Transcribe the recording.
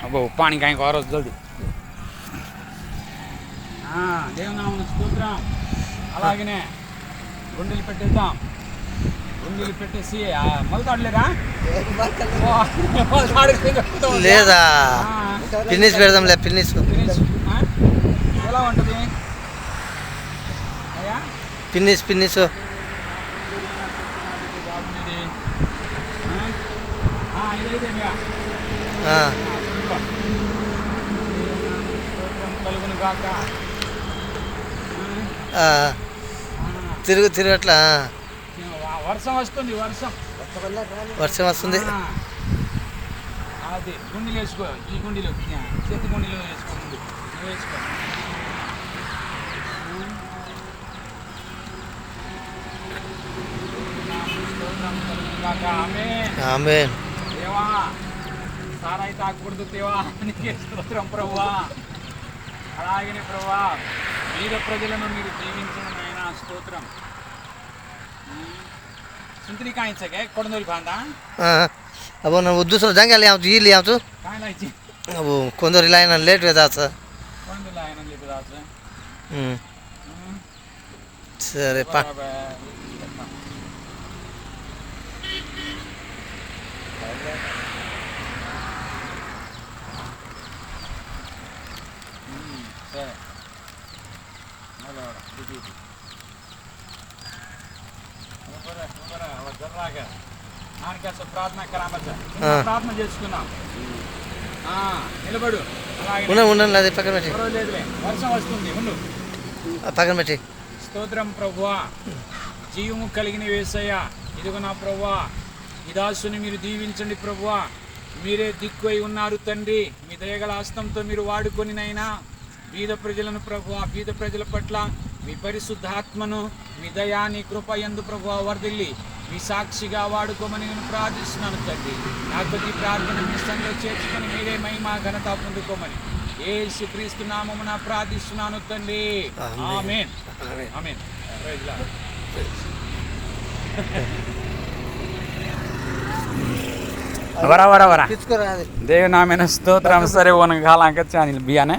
అబ్బో పాని కాయ కోరొచ్చు జల్ది. దేవునామమున స్తోత్రం. అలాగనే గుండెలు పెట్టేద్దాం. గుండెలు పెట్టేసి మొలతాడలేరా లేదా పిన్నిస్ పెడదాంలే. పిన్నిస్ ఎలా ఉంటుంది అయ్యా? పిన్నిస్ పిన్నిస్ తిరుగు తిరగట్లా. వర్షం వస్తుంది. వర్షం వస్తుంది. అది గుండెలు వేసుకో. ఈ గుండెలు చేతి గుండెలు వేసుకో. ముందు వేసుకో. ఆమేన్. దేవా సారాయి తాకూడదు దేవా, నీకే స్తోత్రం ప్రభువా. అలాగనే ప్రభువా వీర ప్రజలను మీరు దీవించడం అయినా స్తోత్రం. सुनते नहीं कहीं से क्या कोडनोरी भांदा अब न दूसरा जंग ले आऊँ ले आऊँ कहाँ लाई जी अब कोंदोरी लाइन लेट हो जाता कोडनोरी लाइन लेट हो जाता सरे पा ప్రార్థన ప్రార్థన చేసుకున్నాం. నిలబడు. ఉండండి అది పక్కన పెట్టి. వర్షం వస్తుంది. ఉండు. పక్కన పెట్టి. స్తోత్రం ప్రభువా. జీవము కలిగిన యేసయ్య, ఇదిగో నా ప్రభువా ఈ దాసుని మీరు దీవించండి ప్రభువా. మీరే దిక్కువై ఉన్నారు తండ్రి. మీ దయగల హస్తంతో మీరు వాడుకొనినైనా బీద ప్రజలను ప్రభువా, బీద ప్రజల పట్ల మీ పరిశుద్ధాత్మను మీ దయాని కృప యందు ప్రభువా వర్ధిల్లి మీ సాక్షిగా వాడుకోమని నేను ప్రార్థిస్తున్నాను తండ్రి. నాకు ఈ ప్రార్థన మీ సంఘంలో చేర్చుకొని మీరే మహిమ ఘనత పొందుకోమని యేసుక్రీస్తు నామమున ప్రార్థిస్తున్నాను తండ్రి. ఆమేన్. ఆమేన్. Praise lord. వరా వరా వరా దేవుని నామమున స్తోత్రం. సరే ఓన గాలంక చానిల్ బియానే